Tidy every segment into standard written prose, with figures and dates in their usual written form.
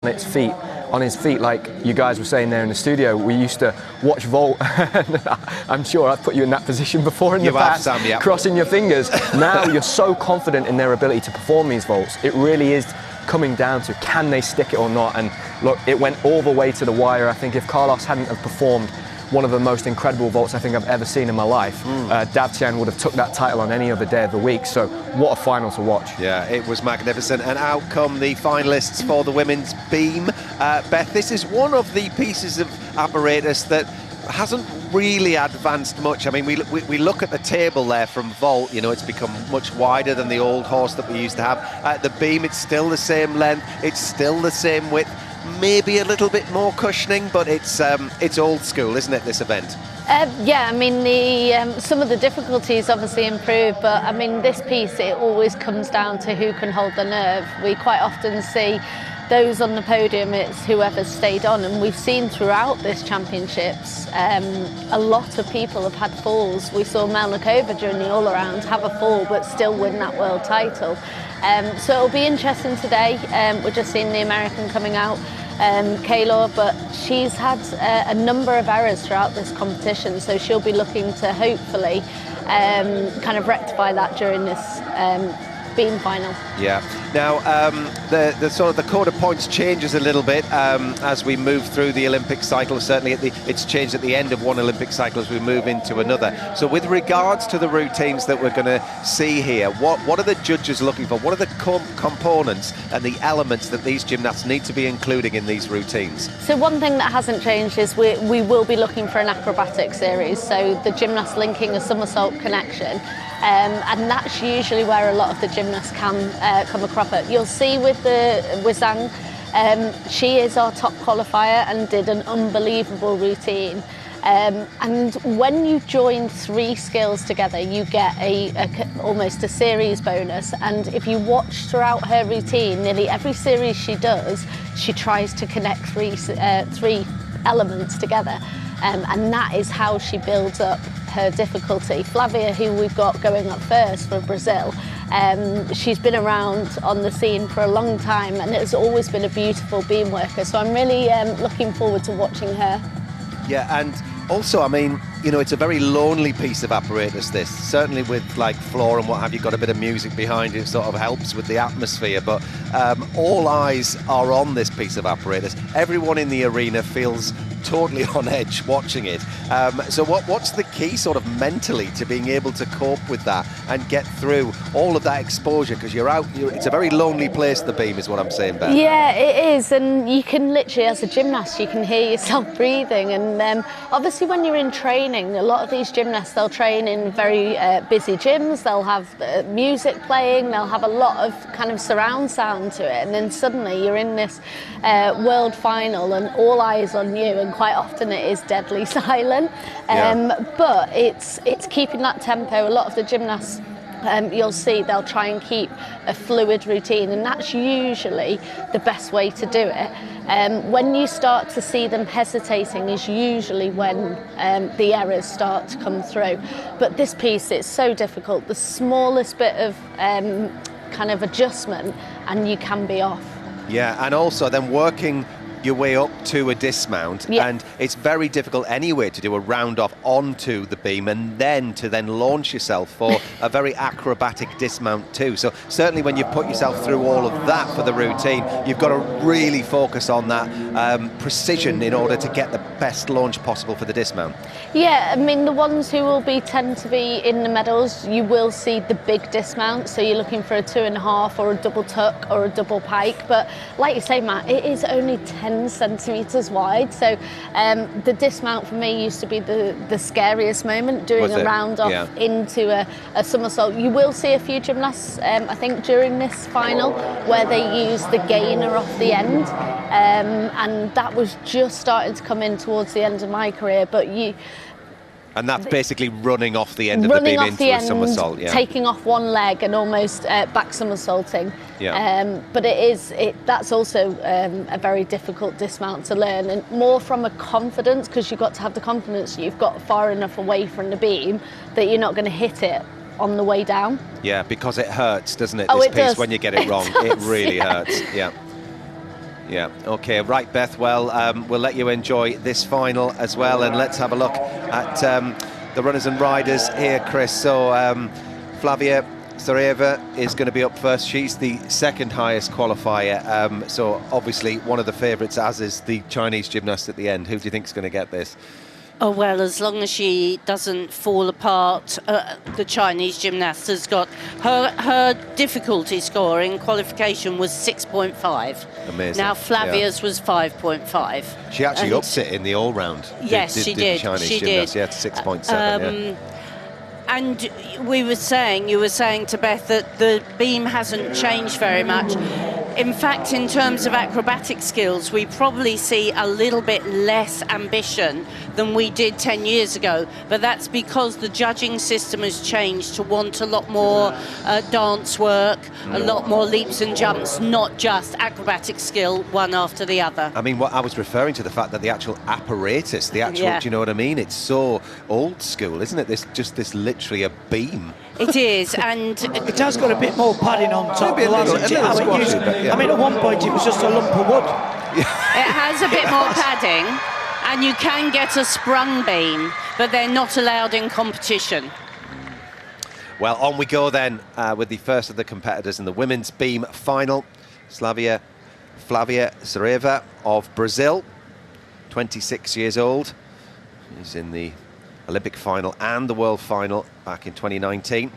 on his feet, like you guys were saying there in the studio. We used to watch vault. I'm sure I've put you in that position before in the past, Sam, yeah. Crossing your fingers. Now you're so confident in their ability to perform these vaults. It really is coming down to, can they stick it or not? And look, it went all the way to the wire. I think if Carlos hadn't have performed one of the most incredible vaults I think I've ever seen in my life, Davtian would have took that title on any other day of the week. So what a final to watch. Yeah, it was magnificent. And out come the finalists for the women's beam. Beth, this is one of the pieces of apparatus that hasn't really advanced much. I mean, we look at the table there from vault, you know, it's become much wider than the old horse that we used to have. The beam, it's still the same length, it's still the same width, maybe a little bit more cushioning, but it's old school, isn't it, this event? Yeah, I mean, some of the difficulties obviously improved, but I mean, this piece, it always comes down to who can hold the nerve. We quite often see those on the podium, it's whoever's stayed on, and we've seen throughout this championships a lot of people have had falls. We saw Melnikova during the all-around have a fall but still win that world title. So it'll be interesting today. We're just seeing the American coming out, Caylor, but she's had a number of errors throughout this competition, so she'll be looking to hopefully kind of rectify that during this beam final. Yeah. Now, the sort of the quarter points changes a little bit as we move through the Olympic cycle. Certainly, it's changed at the end of one Olympic cycle as we move into another. So, with regards to the routines that we're going to see here, what are the judges looking for? What are the components and the elements that these gymnasts need to be including in these routines? So, one thing that hasn't changed is we will be looking for an acrobatic series. So, the gymnast linking a somersault connection. And that's usually where a lot of the gymnasts can come across it. You'll see with Zhang, she is our top qualifier and did an unbelievable routine. And when you join three skills together, you get almost a series bonus. And if you watch throughout her routine, nearly every series she does, she tries to connect three elements together. And that is how she builds up her difficulty. Flavia, who we've got going up first for Brazil, she's been around on the scene for a long time and has always been a beautiful beam worker. So I'm really looking forward to watching her. Yeah, and also, I mean, you know, it's a very lonely piece of apparatus, this. Certainly with, like, floor and what have you, got a bit of music behind it, sort of helps with the atmosphere, but all eyes are on this piece of apparatus. Everyone in the arena feels totally on edge watching it. So what's the key sort of mentally to being able to cope with that and get through all of that exposure? Because it's a very lonely place, the beam, is what I'm saying, Beth. Yeah, it is, and you can literally, as a gymnast, you can hear yourself breathing. And obviously when you're in training, a lot of these gymnasts, they'll train in very busy gyms, they'll have music playing, they'll have a lot of kind of surround sound to it, and then suddenly you're in this world final and all eyes on you, and quite often it is deadly silent. But it's keeping that tempo. A lot of the gymnasts, you'll see, they'll try and keep a fluid routine, and that's usually the best way to do it. When you start to see them hesitating is usually when the errors start to come through. But this piece, it's so difficult. The smallest bit of kind of adjustment and you can be off. Yeah, and also then working your way up to a dismount, and it's very difficult anyway to do a round off onto the beam and then to launch yourself for a very acrobatic dismount too. So certainly when you put yourself through all of that for the routine, you've got to really focus on that precision in order to get the best launch possible for the dismount. Yeah, I mean, the ones who will tend to be in the medals, you will see the big dismount, so you're looking for a 2.5 or a double tuck or a double pike, but like you say, Matt, it is only 10 centimetres wide, so the dismount for me used to be the scariest moment, doing a round off into a somersault. You will see a few gymnasts, I think during this final, where they use the gainer off the end, and that was just starting to come in towards the end of my career, but and that's basically running off the end of the beam into a somersault, taking off one leg and almost back somersaulting. But that's also a very difficult dismount to learn, and more from a confidence, because you've got to have the confidence you've got far enough away from the beam that you're not going to hit it on the way down. Yeah, because it hurts, doesn't it? Oh, this it piece does. When you get it wrong, it really hurts. Yeah, okay, right, Beth. Well, we'll let you enjoy this final as well, and let's have a look at the runners and riders here, Chris. So Flavia Saraiva is going to be up first. She's the second highest qualifier, so obviously one of the favourites, as is the Chinese gymnast at the end. Who do you think is going to get this? Oh, well, as long as she doesn't fall apart, the Chinese gymnast has got... Her difficulty score in qualification was 6.5. Amazing. Now, Flavia's was 5.5. She actually upped it in the all-round. Yes, she did. The Chinese gymnast, yeah, to 6.7, And you were saying to Beth that the beam hasn't changed very much. In fact, in terms of acrobatic skills, we probably see a little bit less ambition than we did 10 years ago. But that's because the judging system has changed to want a lot more dance work, a lot more leaps and jumps, not just acrobatic skill one after the other. I mean, what I was referring to, the fact that the actual apparatus, the actual, do you know what I mean? It's so old school, isn't it? This literally a beam. It is, and it has got a bit more padding on top. Maybe a little squashy, but yeah. I mean, at one point it was just a lump of wood. It has a bit more padding, and you can get a sprung beam, but they're not allowed in competition. Well, on we go then with the first of the competitors in the women's beam final. Flavia Saraiva of Brazil, 26 years old. She's in the Olympic final and the world final back in 2019.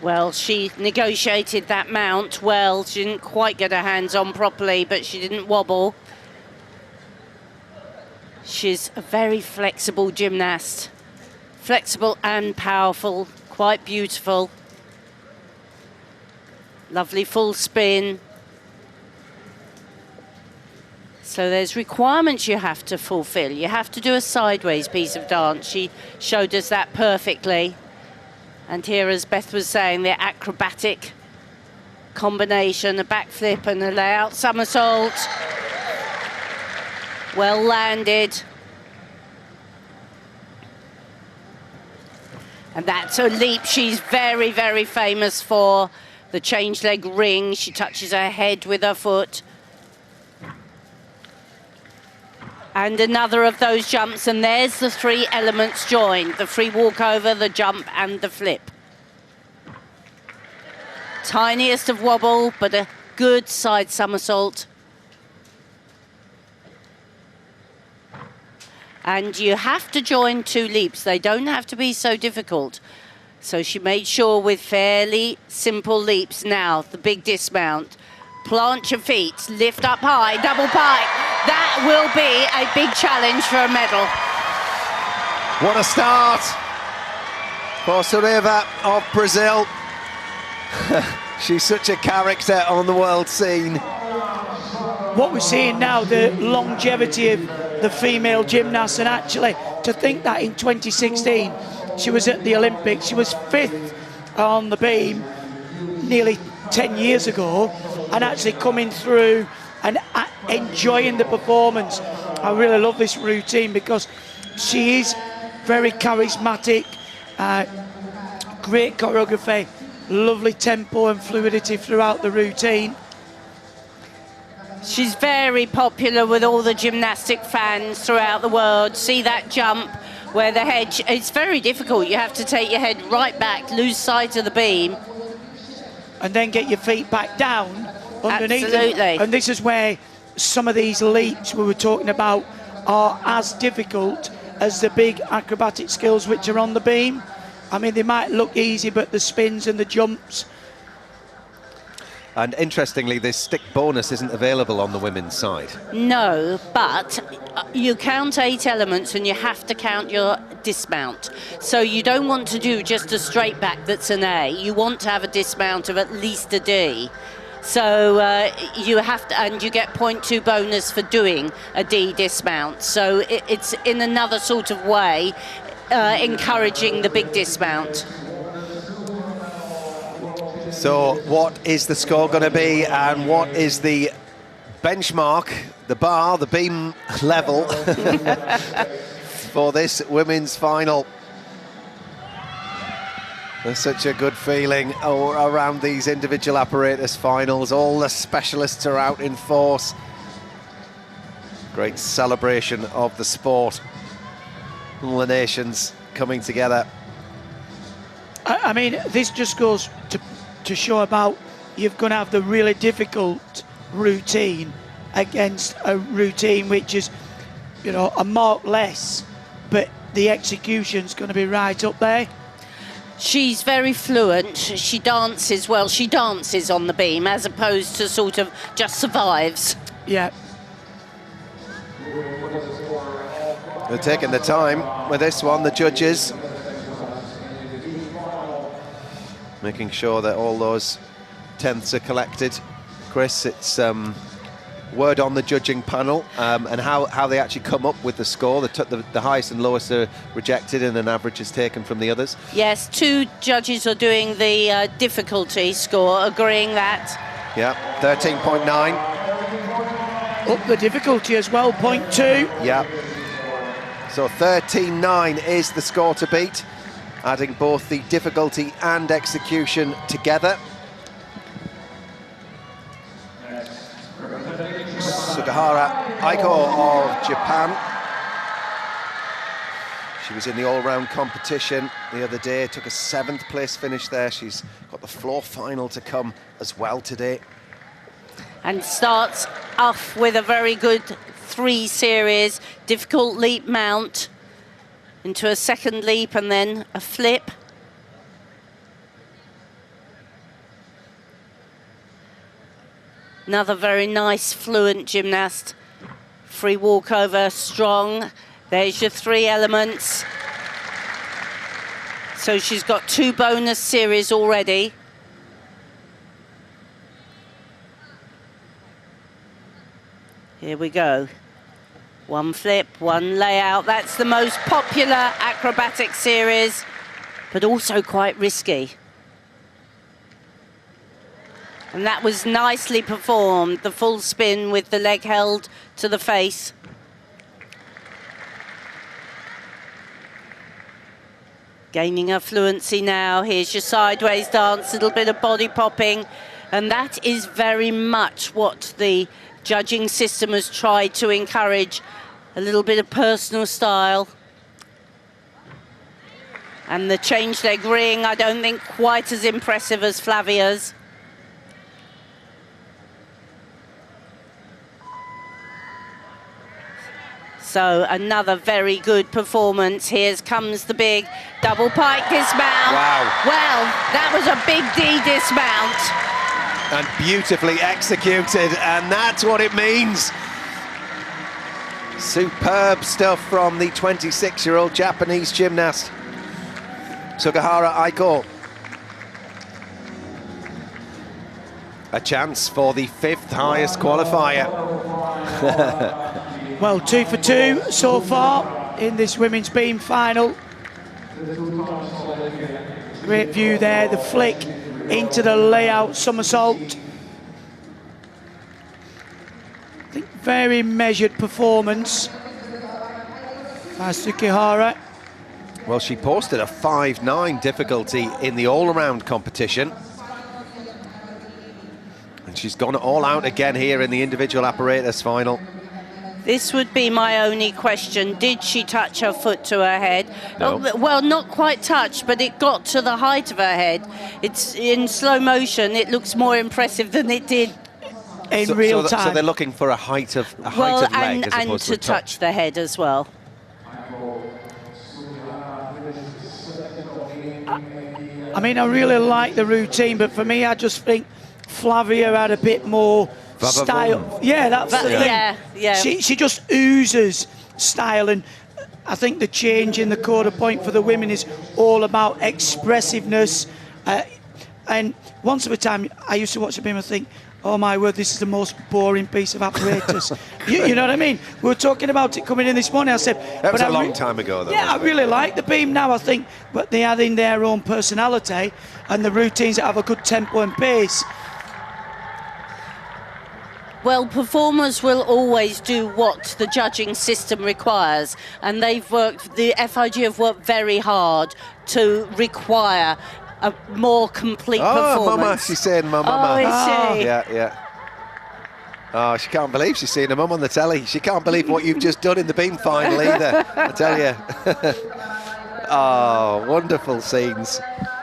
Well, she negotiated that mount well. She didn't quite get her hands on properly, but she didn't wobble. She's a very flexible gymnast. Flexible and powerful, quite beautiful. Lovely full spin. So there's requirements you have to fulfill. You have to do a sideways piece of dance. She showed us that perfectly. And here, as Beth was saying, the acrobatic combination, a backflip and a layout somersault. Well landed. And that's a leap she's very, very famous for. The change leg ring. She touches her head with her foot. And another of those jumps, and there's the three elements joined, the free walkover, the jump and the flip. Tiniest of wobble, but a good side somersault. And you have to join two leaps. They don't have to be so difficult. So she made sure with fairly simple leaps. Now, the big dismount. Plant your feet, lift up high, double pike. That will be a big challenge for a medal. What a start for Saraiva of Brazil. She's such a character on the world scene. What we're seeing now, the longevity of the female gymnasts, and actually to think that in 2016 she was at the Olympics, she was 5th on the beam nearly 10 years ago, and actually coming through and enjoying the performance. I really love this routine because she is very charismatic, great choreography, lovely tempo and fluidity throughout the routine. She's very popular with all the gymnastic fans throughout the world. See that jump where the head, it's very difficult. You have to take your head right back, lose sight of the beam. And then get your feet back down underneath. Absolutely. Them. And this is where some of these leaps we were talking about are as difficult as the big acrobatic skills which are on the beam. I mean, they might look easy, but the spins and the jumps. And interestingly, this stick bonus isn't available on the women's side. No, but you count 8 elements and you have to count your dismount. So you don't want to do just a straight back that's an A. You want to have a dismount of at least a D. So you have to, and you get 0.2 bonus for doing a D dismount. So it's in another sort of way encouraging the big dismount. So what is the score going to be, and what is the benchmark, the bar, the beam level for this women's final? There's such a good feeling around these individual apparatus finals. All the specialists are out in force. Great celebration of the sport. All the nations coming together. I mean, this just goes to show about you're going to have the really difficult routine against a routine which is, you know, a mark less, but the execution's going to be right up there. She's very fluent. She dances well. She dances on the beam as opposed to sort of just survives. Yeah. They're taking the time with this one, the judges. Making sure that all those tenths are collected. Chris, it's word on the judging panel and how they actually come up with the score. The highest and lowest are rejected and an average is taken from the others. Yes, 2 judges are doing the difficulty score, agreeing that. Yeah, 13.9. Up the difficulty as well, 0.2. Yeah. So 13.9 is the score to beat, adding both the difficulty and execution together. Sugihara Aiko of Japan. She was in the all-round competition the other day, took a 7th place finish there. She's got the floor final to come as well today. And starts off with a very good 3 series, difficult leap mount into a second leap and then a flip. Another very nice, fluent gymnast. Free walkover, strong. There's your 3 elements. So she's got 2 bonus series already. Here we go. 1 flip, 1 layout. That's the most popular acrobatic series, but also quite risky. And that was nicely performed, the full spin with the leg held to the face. Gaining her fluency now. Here's your sideways dance, a little bit of body popping. And that is very much what the judging system has tried to encourage, a little bit of personal style. And the change leg ring, I don't think quite as impressive as Flavia's. So another very good performance. Here comes the big double pike dismount. Wow. Well, that was a big D dismount. And beautifully executed, and that's what it means. Superb stuff from the 26-year-old Japanese gymnast, Sugihara Aiko. A chance for the 5th highest qualifier. Well, 2 for 2 so far in this women's beam final. Great view there, the flick into the layout somersault. I think very measured performance by Sugihara. Well, she posted a 5.9 difficulty in the all-around competition. And she's gone all out again here in the individual apparatus final. This would be my only question. Did she touch her foot to her head? No. Well, not quite touched, but it got to the height of her head. It's in slow motion. It looks more impressive than it did in real time. So they're looking for a height of leg as and opposed to to touch the head as well. I mean, I really like the routine, but for me, I just think Flavia had a bit more style. Yeah, that's the thing. Yeah. She just oozes style, and I think the change in the quarter point for the women is all about expressiveness. And once upon a time, I used to watch the beam and think, oh my word, this is the most boring piece of apparatus. you know what I mean? We were talking about it coming in this morning. I said, that was a long time ago, though. Yeah, I really like the beam now, I think, but they add in their own personality and the routines that have a good tempo and pace. Well, performers will always do what the judging system requires, and the FIG have worked very hard to require a more complete Oh, performance. mama, she's saying my mama. Oh, is she? Yeah, yeah. Oh, she can't believe she's seeing her mum on the telly. She can't believe what you've just done in the beam final either, I tell you. Oh, wonderful scenes.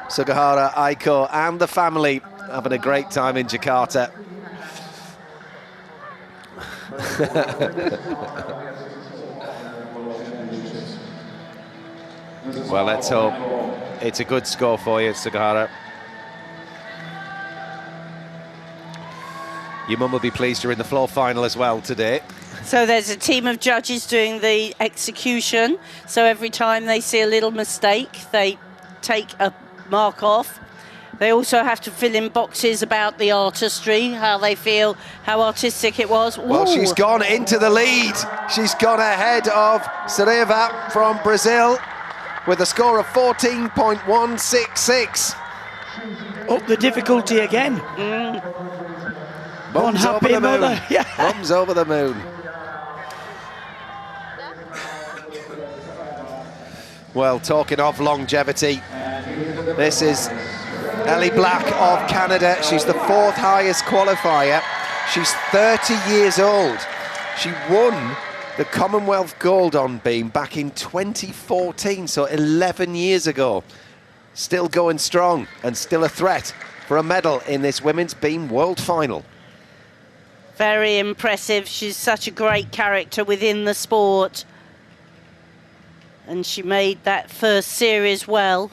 Sugihara, Aiko and the family having a great time in Jakarta. Well, let's hope it's a good score for you, Sugihara. Your mum will be pleased you're in the floor final as well today. So there's a team of judges doing the execution. So every time they see a little mistake, they take a mark off. They also have to fill in boxes about the artistry, how they feel, how artistic it was. Well, Ooh. she's gone into the lead. She's gone ahead of Saraiva from Brazil with a score of 14.166. Up the difficulty again. Mum's over Unhappy the moon. mother. Yeah. Mum's over the moon. Well, talking of longevity, this is Ellie Black of Canada. She's the 4th highest qualifier. She's 30 years old. She won the Commonwealth Gold on beam back in 2014, so 11 years ago. Still going strong and still a threat for a medal in this women's beam world final. Very impressive. She's such a great character within the sport. And she made that first series well.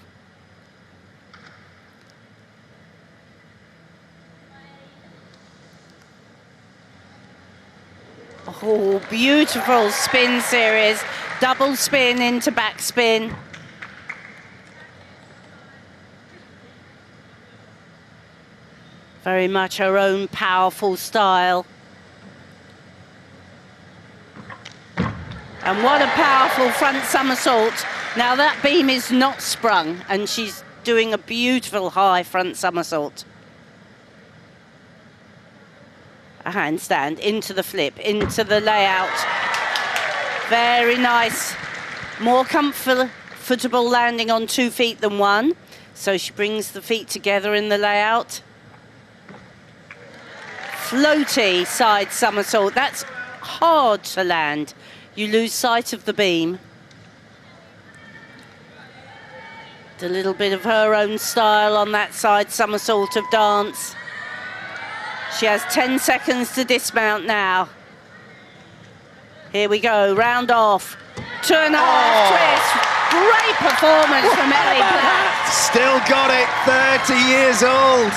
Oh, beautiful spin series. Double spin into back spin. Very much her own powerful style. And what a powerful front somersault. Now that beam is not sprung, and she's doing a beautiful high front somersault. A handstand into the flip, into the layout. Very nice. More comfortable landing on 2 feet than 1. So she brings the feet together in the layout. Floaty side somersault. That's hard to land. You lose sight of the beam. A little bit of her own style on that side somersault of dance. She has 10 seconds to dismount now. Here we go, round off. 2.5 twist. Great performance from Ellie Black. Still got it, 30 years old.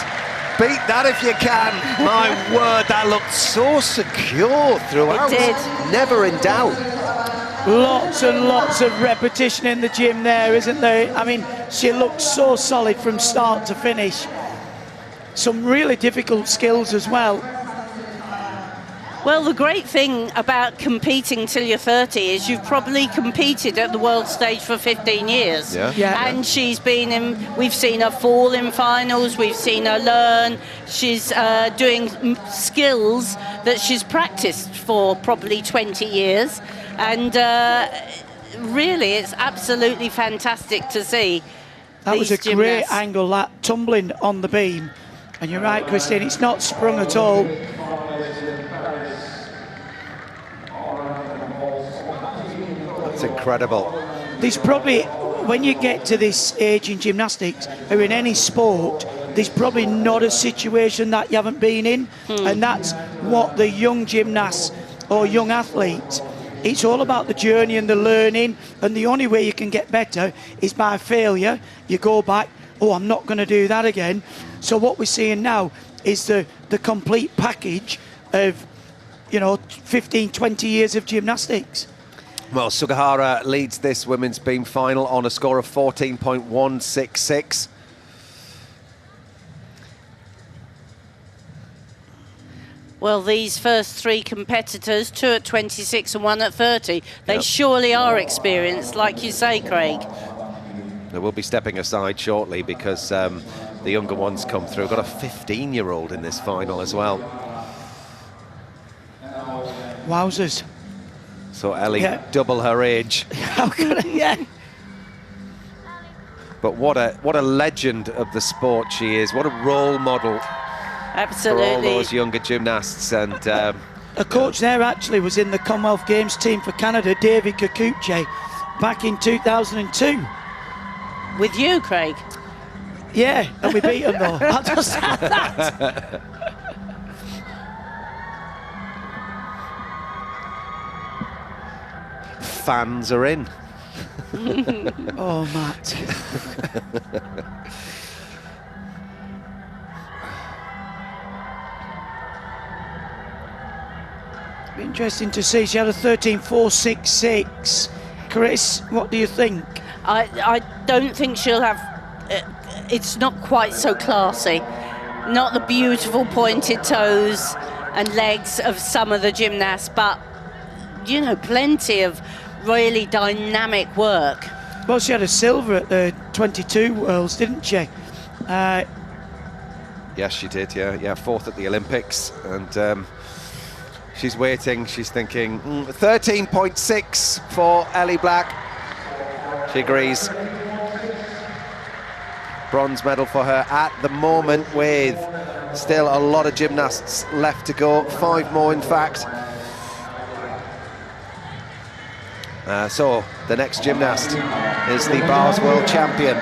Beat that if you can. My word, that looked so secure throughout. It did. Never in doubt. Lots and lots of repetition in the gym there, isn't there? I mean, she looked so solid from start to finish. Some really difficult skills as well. Well, the great thing about competing till you're 30 is you've probably competed at the world stage for 15 years. Yeah. And she's been in, we've seen her fall in finals, we've seen her learn. She's doing skills that she's practiced for probably 20 years. And really, it's absolutely fantastic to see. That was a these great gymnasts. angle, that tumbling on the beam. And you're right, Christine, it's not sprung at all. That's incredible. There's probably, when you get to this age in gymnastics, or in any sport, there's probably not a situation that you haven't been in. And that's what the young gymnasts or young athletes, it's all about the journey and the learning, and the only way you can get better is by failure. You go back, oh, I'm not going to do that again. So what we're seeing now is the complete package of, 15, 20 years of gymnastics. Well, Sugihara leads this women's beam final on a score of 14.166. Well, these first 3 competitors, 2 at 26 and 1 at 30, they surely are experienced, like you say, Craig. They will be stepping aside shortly because the younger ones come through. Got a 15-year-old in this final as well. Wowzers. So Ellie, double her age. How could I, But what a legend of the sport she is. What a role model Absolutely. for all those younger gymnasts. And a coach there actually was in the Commonwealth Games team for Canada, David Kikuchi, back in 2002. With you, Craig? Yeah, and we beat them though. I'll just add that. fans are in. Oh, Matt. Be interesting to see. She had a 13.466. Chris, what do you think? I don't think she'll have... it's not quite so classy. Not the beautiful pointed toes and legs of some of the gymnasts, but, you know, plenty of really dynamic work. Well, she had a silver at the 22 Worlds, didn't she? Yes, she did, yeah, fourth at the Olympics. And she's waiting, she's thinking, 13.6 for Ellie Black. She agrees. Bronze medal for her at the moment, with still a lot of gymnasts left to go, 5 more in fact. So the next gymnast is the bars world champion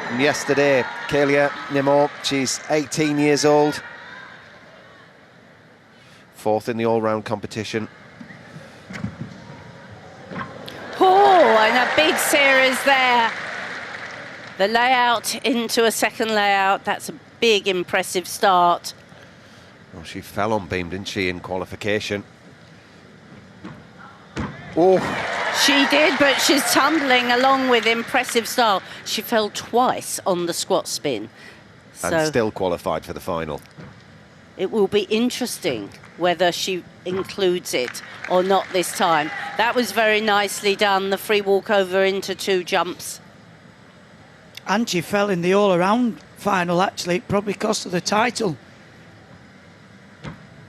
from yesterday, Kaylia Nemour. She's 18 years old, 4th in the all-round competition. Oh, and a big series there. The layout into a second layout, that's a big, impressive start. Well, she fell on beam, didn't she, in qualification? Oh, she did, but she's tumbling along with impressive style. She fell twice on the squat spin. and still qualified for the final. It will be interesting whether she includes it or not this time. That was very nicely done, the free walkover into 2 jumps. And she fell in the all-around final, actually. It probably cost her the title.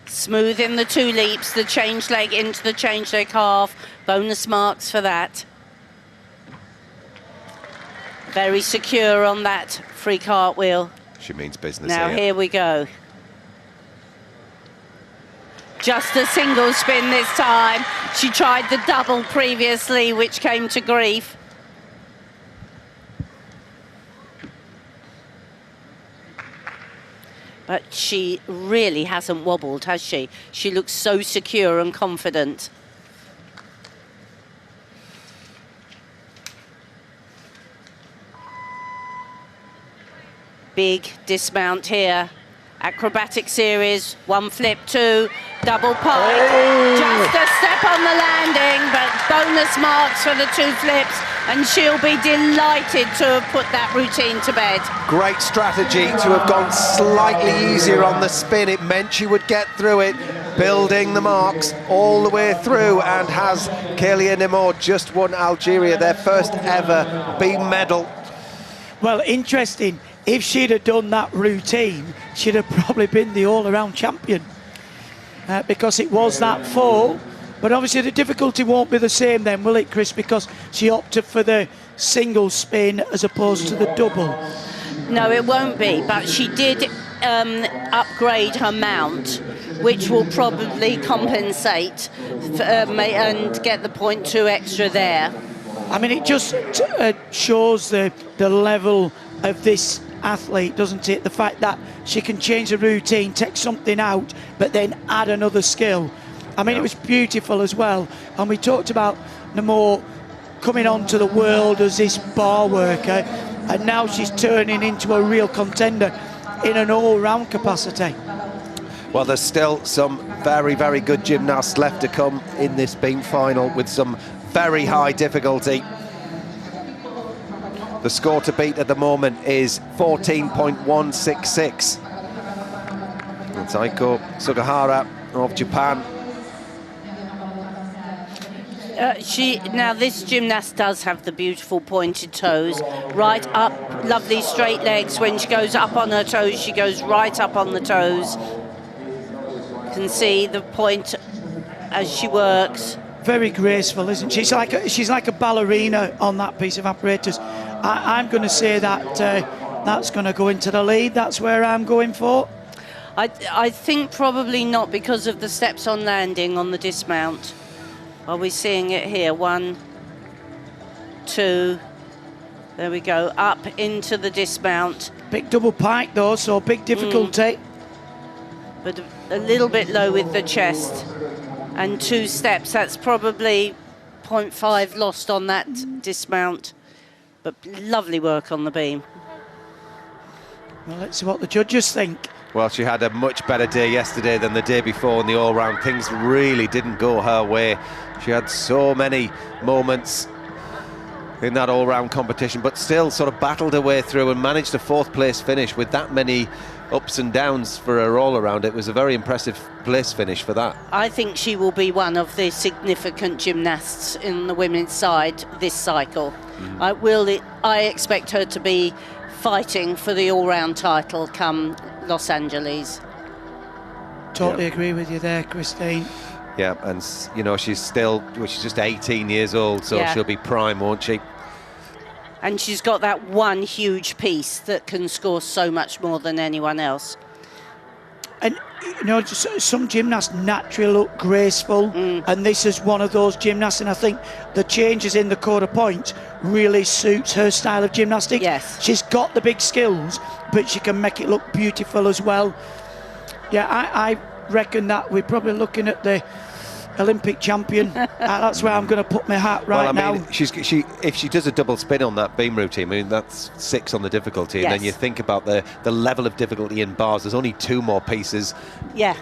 Smooth in the 2 leaps, the change leg into the change leg half. Bonus marks for that. Very secure on that free cartwheel. She means business Now here. here we go. Just a single spin this time. She tried the double previously, which came to grief. But she really hasn't wobbled, has she? She looks so secure and confident. Big dismount here. Acrobatic series, 1 flip, 2, double pike. Oh. Just a step on the landing, but bonus marks for the 2 flips, and she'll be delighted to have put that routine to bed. Great strategy to have gone slightly easier on the spin. It meant she would get through it, building the marks all the way through, and has Kaylia Nemour just won Algeria, their first ever beam medal. Well, interesting. If she'd have done that routine, she'd have probably been the all-around champion, because it was that fall. But obviously the difficulty won't be the same then, will it, Chris? Because she opted for the single spin as opposed to the double. No, it won't be, but she did upgrade her mount, which will probably compensate and get the 0.2 extra there. I mean, it just shows the level of this athlete, doesn't it? The fact that she can change the routine, take something out, but then add another skill. I mean, It was beautiful as well. And we talked about Nemour coming onto the world as this bar worker, and now she's turning into a real contender in an all-round capacity. Well, there's still some very, very good gymnasts left to come in this beam final with some very high difficulty. The score to beat at the moment is 14.166. That's Aiko Sugihara of Japan. Now this gymnast does have the beautiful pointed toes, right up, lovely straight legs. When she goes up on her toes, she goes right up on the toes. You can see the point as she works. Very graceful, isn't she? She's like a ballerina on that piece of apparatus. I'm going to say that that's going to go into the lead. That's where I'm going for. I think probably not, because of the steps on landing on the dismount. Are we seeing it here? 1, 2, there we go, up into the dismount. Big double pike though, so big difficulty. But a little bit low with the chest. And 2 steps, that's probably 0.5 lost on that dismount. But lovely work on the beam. Well, let's see what the judges think. Well, she had a much better day yesterday than the day before in the all-round. Things really didn't go her way. She had so many moments in that all-round competition, but still sort of battled her way through and managed a 4th place finish with that many ups and downs for her all-around. It was a very impressive place finish for that. I think she will be one of the significant gymnasts in the women's side this cycle. I expect her to be fighting for the all-round title come Los Angeles. Totally agree with you there, Christine. Yeah, and you know, she's just 18 years old, so she'll be prime, won't she? And she's got that one huge piece that can score so much more than anyone else. And you know, some gymnasts naturally look graceful, and this is one of those gymnasts, and I think the changes in the quarter point really suits her style of gymnastics. Yes. She's got the big skills, but she can make it look beautiful as well. Yeah, I reckon that we're probably looking at the Olympic champion. That's where I'm going to put my hat right now. If she does a double spin on that beam routine, I mean, that's 6 on the difficulty, and then you think about the level of difficulty in bars. There's only 2 more pieces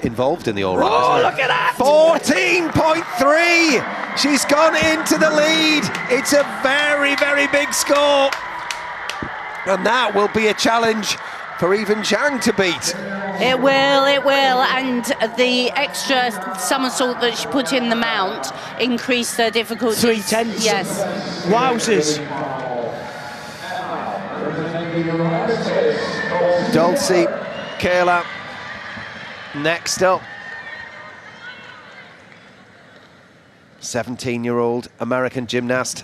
involved in the all-round. Oh, look at that! 14.3! She's gone into the lead. It's a very, very big score, and that will be a challenge for even Zhang to beat. It will, and the extra somersault that she put in the mount increased her difficulty. 3/10. Yes. Wowzers. Dulcy Caylor next up. 17-year-old American gymnast.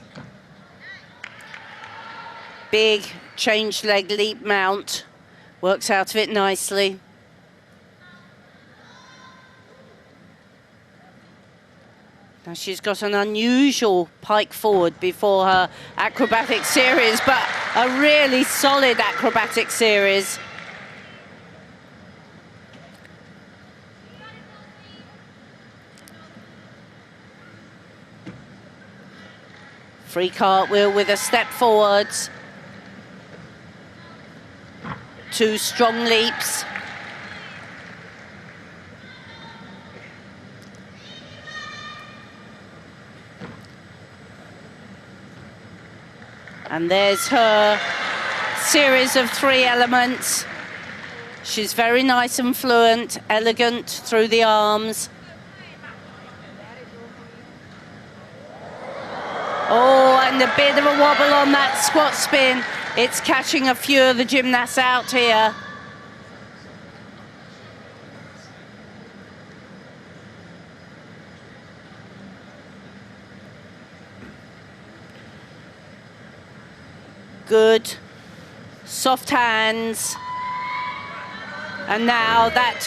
Big changed leg leap mount. Works out of it nicely. Now she's got an unusual pike forward before her acrobatic series, but a really solid acrobatic series. Free cartwheel with a step forwards. 2 strong leaps. And there's her series of 3 elements. She's very nice and fluent, elegant through the arms. Oh, and a bit of a wobble on that squat spin. It's catching a few of the gymnasts out here. Good. Soft hands. And now that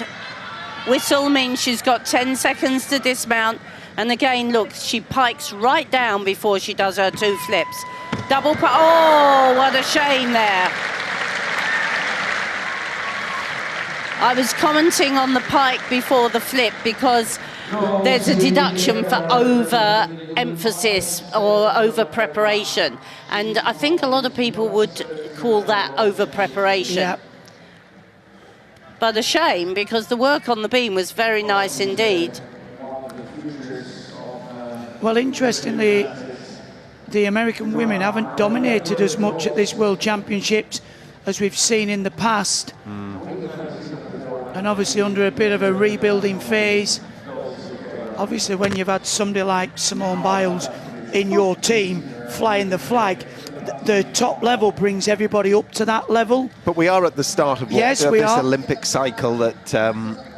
whistle means she's got 10 seconds to dismount. And again, look, she pikes right down before she does her 2 flips. Double pike. Oh, what a shame there. I was commenting on the pike before the flip because there's a deduction for over-emphasis or over-preparation. And I think a lot of people would call that over-preparation. Yeah. But a shame, because the work on the beam was very nice indeed. Well, interestingly, the American women haven't dominated as much at this World Championships as we've seen in the past. And obviously under a bit of a rebuilding phase. Obviously when you've had somebody like Simone Biles in your team flying the flag, the top level brings everybody up to that level. But we are at the start of this Olympic cycle that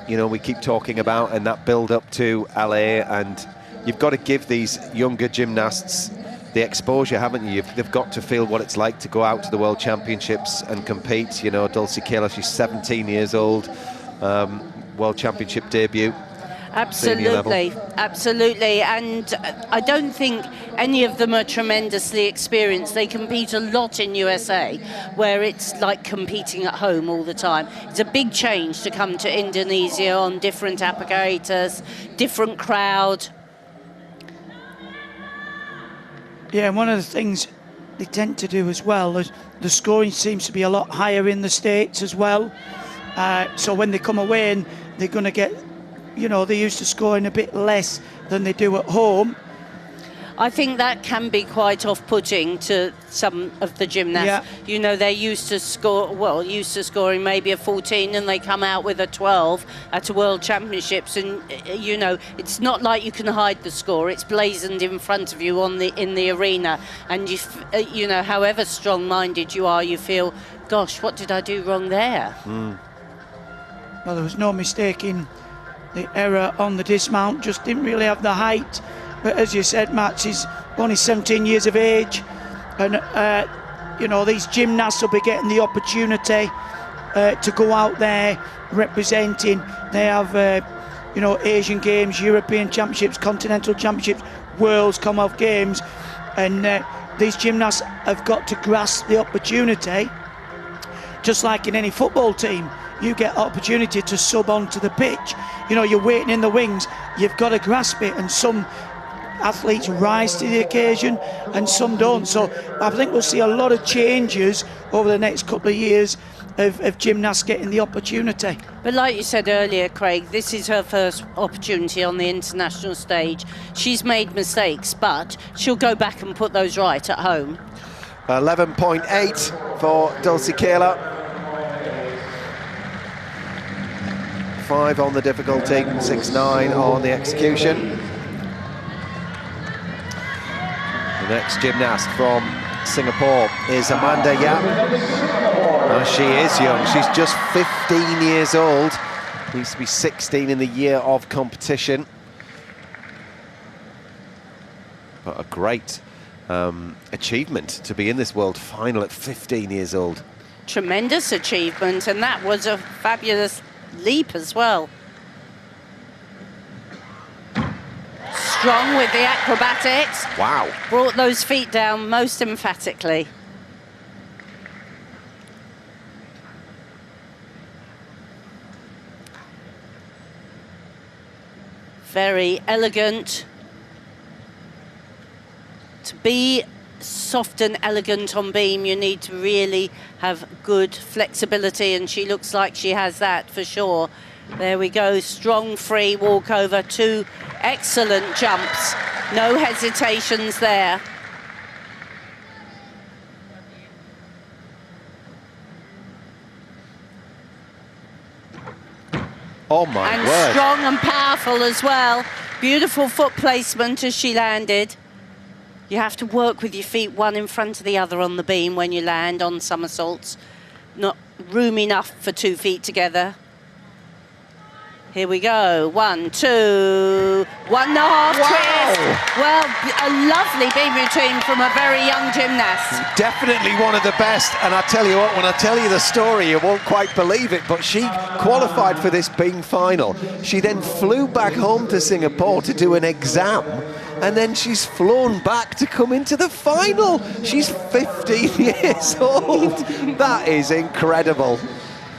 you know, we keep talking about, and that build up to LA, and you've got to give these younger gymnasts the exposure, haven't you? They've got to feel what it's like to go out to the World Championships and compete. You know, Dulcy Caylor, she's 17 years old, World Championship debut. Absolutely, absolutely. And I don't think any of them are tremendously experienced. They compete a lot in USA, where it's like competing at home all the time. It's a big change to come to Indonesia on different apparatus, different crowd. Yeah, and one of the things they tend to do as well is the scoring seems to be a lot higher in the States as well. So when they come away and they're going to get, you know, they're used to scoring a bit less than they do at home. I think that can be quite off-putting to some of the gymnasts. Yeah. You know, they're used to scoring maybe a 14 and they come out with a 12 at a World Championships, and you know, it's not like you can hide the score. It's blazoned in front of you in the arena, and you know, however strong-minded you are, you feel, gosh, what did I do wrong there? Well, there was no mistake in the error on the dismount, just didn't really have the height. But as you said, Matt, she's only 17 years of age, and you know, these gymnasts will be getting the opportunity to go out there representing. They have you know, Asian Games, European Championships, Continental Championships, Worlds, Commonwealth Games, and these gymnasts have got to grasp the opportunity. Just like in any football team, you get opportunity to sub onto the pitch. You know, you're waiting in the wings, you've got to grasp it, and some athletes rise to the occasion and some don't. So I think we'll see a lot of changes over the next couple of years of gymnasts getting the opportunity. But like you said earlier, Craig, this is her first opportunity on the international stage. She's made mistakes, but she'll go back and put those right at home. 11.8 for Dulcy Caylor. 5 on the difficulty, 6.9 on the execution. The next gymnast from Singapore is Amanda Yap. She is young, she's just 15 years old. Needs to be 16 in the year of competition. But a great achievement to be in this world final at 15 years old. Tremendous achievement, and that was a fabulous leap as well. Strong with the acrobatics. Wow. Brought those feet down most emphatically. Very elegant. To be soft and elegant on beam, you need to really have good flexibility, and she looks like she has that for sure. There we go, strong free walkover, 2 excellent jumps, no hesitations there. Oh my and word. Strong and powerful as well. Beautiful foot placement as she landed. You have to work with your feet one in front of the other on the beam when you land on somersaults. Not room enough for 2 feet together. Here we go, 1, 2, 1.5 twist. Well, a lovely beam routine from a very young gymnast. Definitely one of the best, and I tell you what, when I tell you the story, you won't quite believe it, but she qualified for this beam final. She then flew back home to Singapore to do an exam, and then she's flown back to come into the final. She's 15 years old. That is incredible.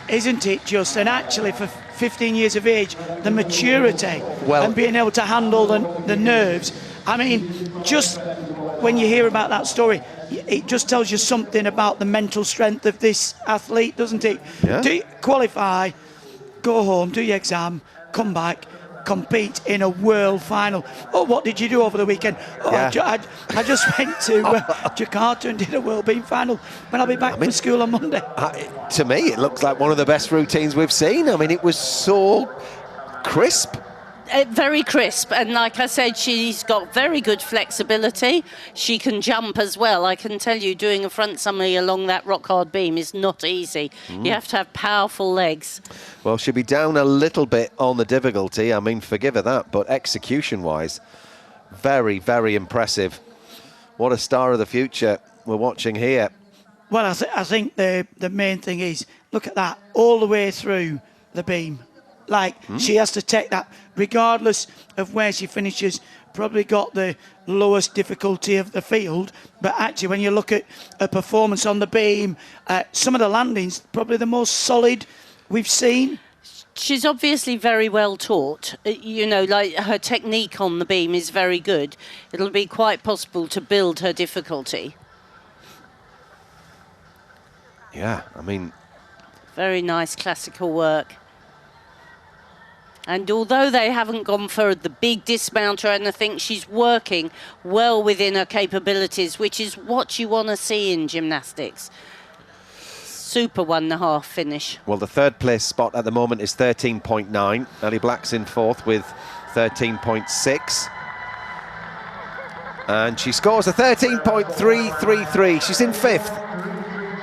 Isn't it just? And actually for 15 years of age, the maturity and being able to handle the nerves. I mean, just when you hear about that story, it just tells you something about the mental strength of this athlete, doesn't it? Yeah. Do you qualify, go home, do your exam, come back, compete in a world final. Oh, what did you do over the weekend? Oh, Yeah. I just went to Jakarta and did a world beam final, but I'll be back for school on Monday. To me, it looks like one of the best routines we've seen. I mean, it was so crisp. Very crisp, and like I said, she's got very good flexibility. She can jump as well. I can tell you, doing a front somersault along that rock hard beam is not easy. You have to have powerful legs. Well, she'll be down a little bit on the difficulty. I mean, forgive her that, but execution-wise, very, very impressive what a star of the future we're watching here. Well, I think the main thing is, look at that, all the way through the beam. Like, she has to take that, regardless of where she finishes, probably got the lowest difficulty of the field. But actually, when you look at her performance on the beam, some of the landings, probably the most solid we've seen. She's obviously very well taught. You know, like her technique on the beam is very good. It'll be quite possible to build her difficulty. Yeah, I mean... Very nice classical work. And although they haven't gone for the big dismount or anything, she's working well within her capabilities, which is what you want to see in gymnastics. Super 1.5 finish. Well, the third place spot at the moment is 13.9. Ellie Black's in fourth with 13.6. And she scores a 13.333. She's in fifth.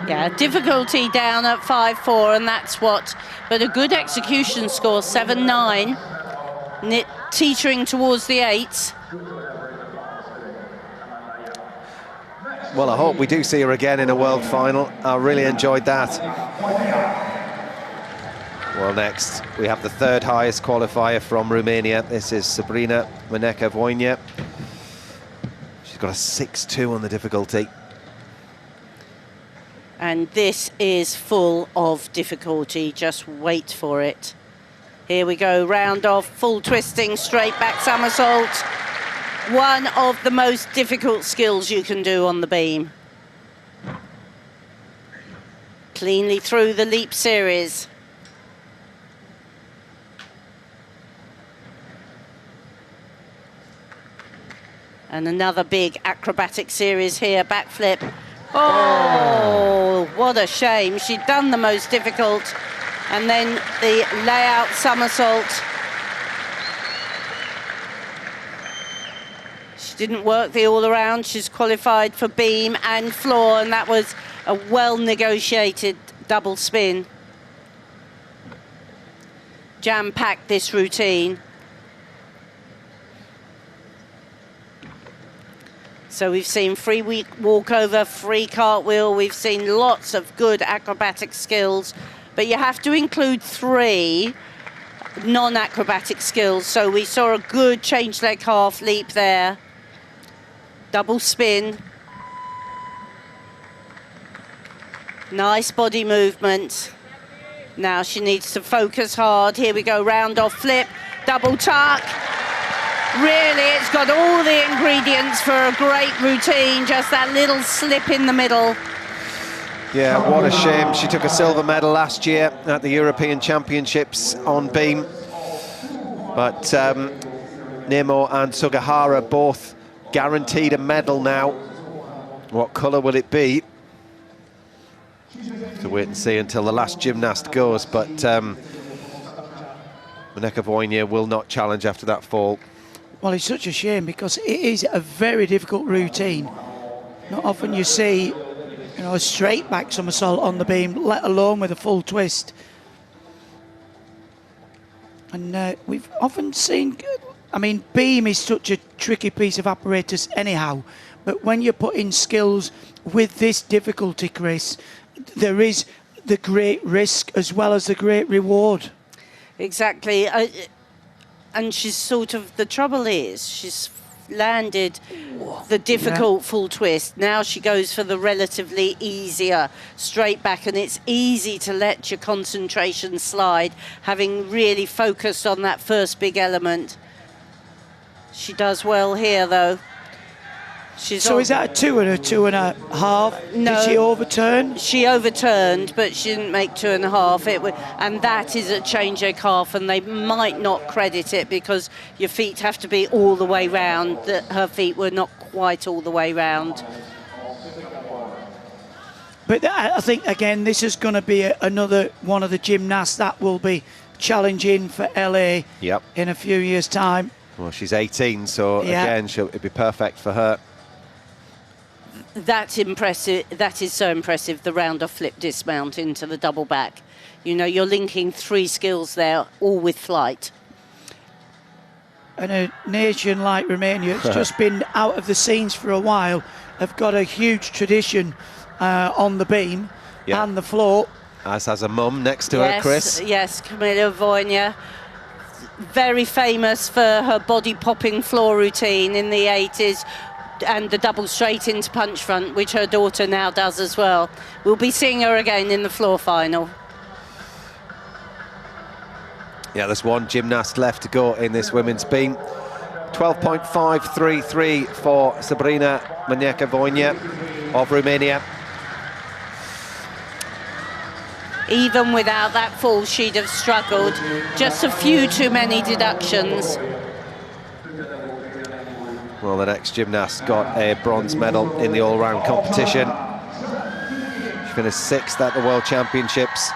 Yeah, difficulty down at 5.4, and that's what. But a good execution score, 7.9. Teetering towards the 8s. Well, I hope we do see her again in a world final. I really enjoyed that. Well, next we have the third highest qualifier from Romania. This is Sabrina Maneca-Voinea. She's got a 6.2 on the difficulty. And this is full of difficulty. Just wait for it. Here we go, round off, full twisting, straight back somersault. One of the most difficult skills you can do on the beam. Cleanly through the leap series. And another big acrobatic series here, backflip. Oh, what a shame. She'd done the most difficult. And then the layout somersault. She didn't work the all-around. She's qualified for beam and floor, and that was a well-negotiated double spin. Jam-packed this routine. So we've seen free walkover, free cartwheel. We've seen lots of good acrobatic skills, but you have to include 3 non-acrobatic skills. So we saw a good change leg half leap there. Double spin. Nice body movement. Now she needs to focus hard. Here we go, round off flip, double tuck. Really, it's got all the ingredients for a great routine, just that little slip in the middle. Yeah, what a shame. She took a silver medal last year at the European Championships on beam. But Nemour and Sugihara both guaranteed a medal now. What colour will it be? To wait and see until the last gymnast goes, but Maneca-Voinea will not challenge after that fall. Well, it's such a shame because it is a very difficult routine. Not often you see, you know, a straight back somersault on the beam, let alone with a full twist. And we've often seen, I mean, beam is such a tricky piece of apparatus anyhow, but when you put in skills with this difficulty, Chris, there is the great risk as well as the great reward. Exactly. And she's sort of, the trouble is, she's landed the difficult full twist. Now she goes for the relatively easier straight back, and it's easy to let your concentration slide, having really focused on that first big element. She does well here, though. So is that a 2 and a 2.5? No. Did she overturn? She overturned, but she didn't make 2.5. And that is a change leg half, and they might not credit it because your feet have to be all the way round. Her feet were not quite all the way round. But I think, again, this is going to be another one of the gymnasts that will be challenging for LA in a few years' time. Well, she's 18, so again, it'd be perfect for her. That's impressive. That is so impressive, the round-off flip dismount into the double back. You know, you're linking 3 skills there, all with flight. and a nation like Romania, it's just been out of the scenes for a while, have got a huge tradition on the beam and the floor. As has a mum next to her, Chris. Yes, Kaylia Nemour, very famous for her body-popping floor routine in the 80s, and the double straight into punch front, which her daughter now does as well. We'll be seeing her again in the floor final. Yeah, there's one gymnast left to go in this women's beam. 12.533 for Sabrina Maneca-Voinea of Romania. Even without that fall, she'd have struggled. Just a few too many deductions. Well, the next gymnast got a bronze medal in the all-round competition. She finished 6th at the World Championships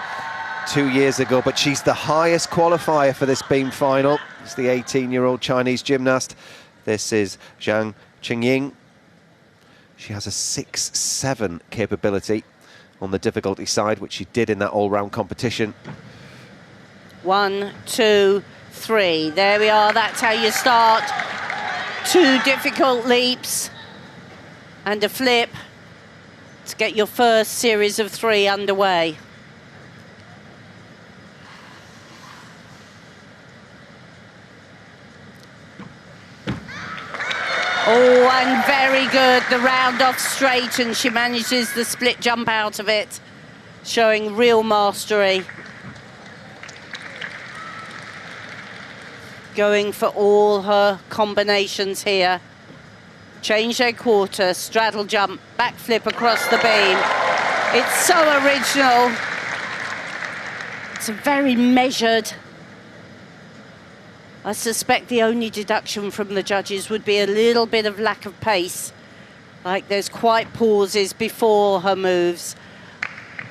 2 years ago, but she's the highest qualifier for this beam final. It's the 18-year-old Chinese gymnast. This is Zhang Qingying. She has a 6-7 capability on the difficulty side, which she did in that all-round competition. 1, 2, 3. There we are, that's how you start. 2 difficult leaps and a flip to get your first series of 3 underway. Oh, and very good, the round off straight, and she manages the split jump out of it, showing real mastery. Going for all her combinations here. Change their quarter, straddle jump, backflip across the beam. It's so original. It's a very measured. I suspect the only deduction from the judges would be a little bit of lack of pace. Like there's quite pauses before her moves.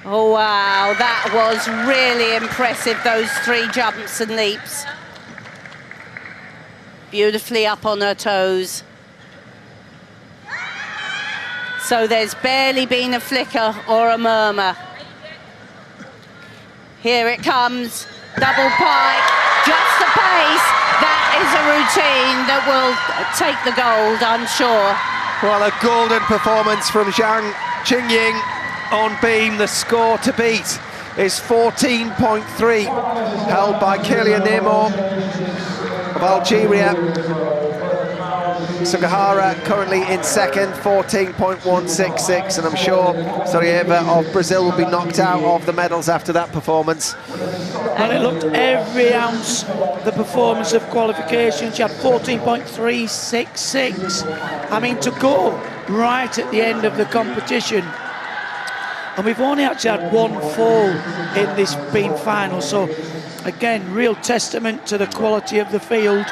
Oh wow, that was really impressive, those 3 jumps and leaps. Beautifully up on her toes. So there's barely been a flicker or a murmur. Here it comes, double pike, just the pace. That is a routine that will take the gold, I'm sure. Well, a golden performance from Zhang Qingying on beam. The score to beat is 14.3, held by Kaylia Nemour of Algeria. Sugihara currently in second, 14.166, and I'm sure Saraiva of Brazil will be knocked out of the medals after that performance. And it looked every ounce the performance of qualification. She had 14.366. I mean, to go right at the end of the competition. And we've only actually had 1 fall in this beam final. So, again, real testament to the quality of the field.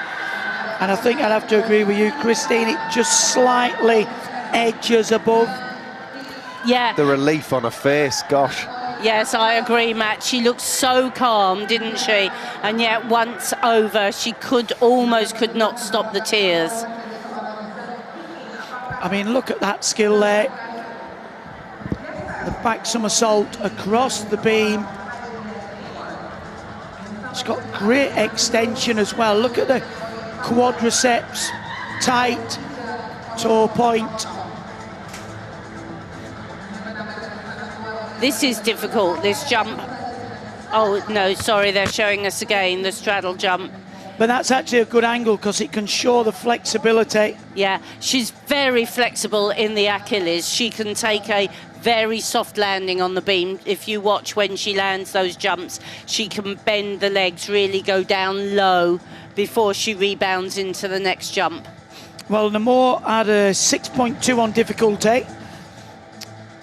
And I think I'd have to agree with you, Christine, it just slightly edges above. Yeah. The relief on her face, gosh. Yes, I agree, Matt. She looked so calm, didn't she? And yet, once over, she could not stop the tears. I mean, look at that skill there. The back somersault across the beam. She's got great extension as well. Look at the quadriceps, tight, toe point. This is difficult, this jump. Oh, no, sorry, they're showing us again, the straddle jump. But that's actually a good angle because it can show the flexibility. Yeah, she's very flexible in the Achilles. She can take a very soft landing on the beam. If you watch when she lands those jumps, she can bend the legs, really go down low before she rebounds into the next jump. Well, Nemour had a 6.2 on difficulty.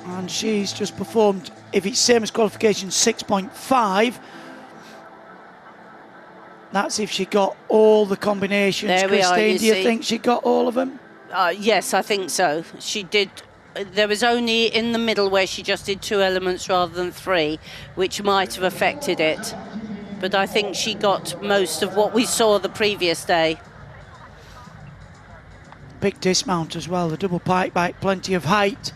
And she's just performed, if it's same as qualification, 6.5. That's if she got all the combinations. There we Christine, are, do you think she got all of them? Yes, I think so. She did. There was only in the middle where she just did 2 elements rather than 3, which might have affected it. But I think she got most of what we saw the previous day. Big dismount as well, the double pike back, plenty of height.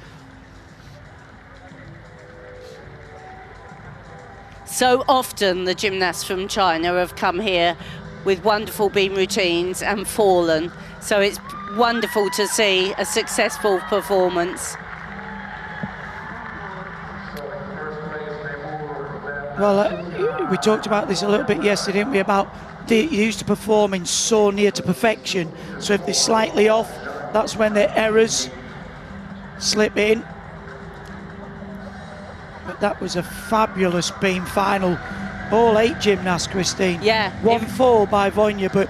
So often the gymnasts from China have come here with wonderful beam routines and fallen. So it's wonderful to see a successful performance. Well, we talked about this a little bit yesterday, didn't we, about they used to performing so near to perfection. So if they're slightly off, that's when their errors slip in. But that was a fabulous beam final. All 8 gymnasts, Christine. Yeah. 1-4 by Voinea, but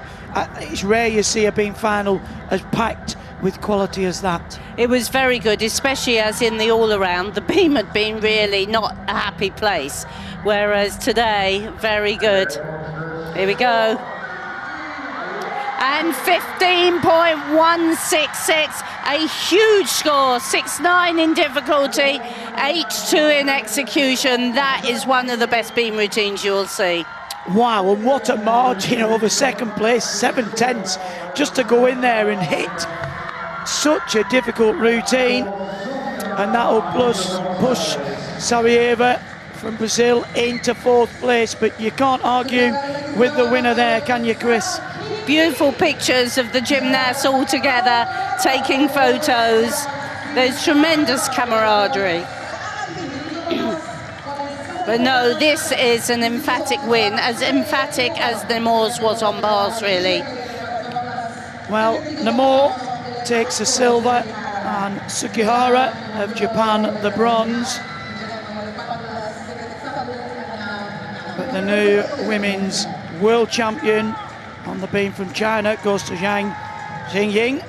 it's rare you see a beam final as packed with quality as that. It was very good, especially as in the all-around, the beam had been really not a happy place, whereas today, very good. Here we go. And 15.166, a huge score, 6-9 in difficulty, 8-2 in execution. That is one of the best beam routines you'll see. Wow, and what a margin over second place, 7/10, just to go in there and hit such a difficult routine. And that'll push Saraiva from Brazil into 4th place, but you can't argue with the winner there, can you, Chris? Beautiful pictures of the gymnasts all together, taking photos. There's tremendous camaraderie. But no, this is an emphatic win, as emphatic as Nemour's was on bars, really. Well, Nemour takes the silver and Sugihara of Japan the bronze. But the new women's world champion on the beam from China goes to Zhang Qingying.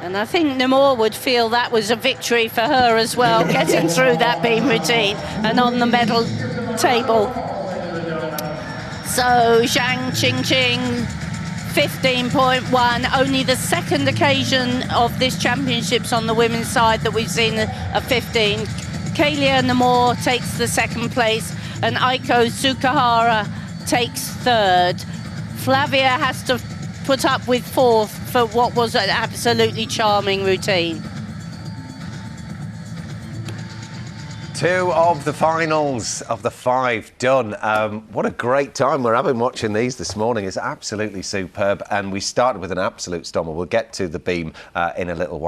And I think Nemour would feel that was a victory for her as well, getting through that beam routine and on the medal table. So Zhang Qingying, 15.1, only the second occasion of this championships on the women's side that we've seen a 15. Kaylia Nemour takes the 2nd place and Aiko Sugihara takes 3rd. Flavia has to put up with 4th for what was an absolutely charming routine. 2 of the finals of the 5 done. What a great time we're having watching these this morning. It's absolutely superb. And we started with an absolute stormer. We'll get to the beam in a little while.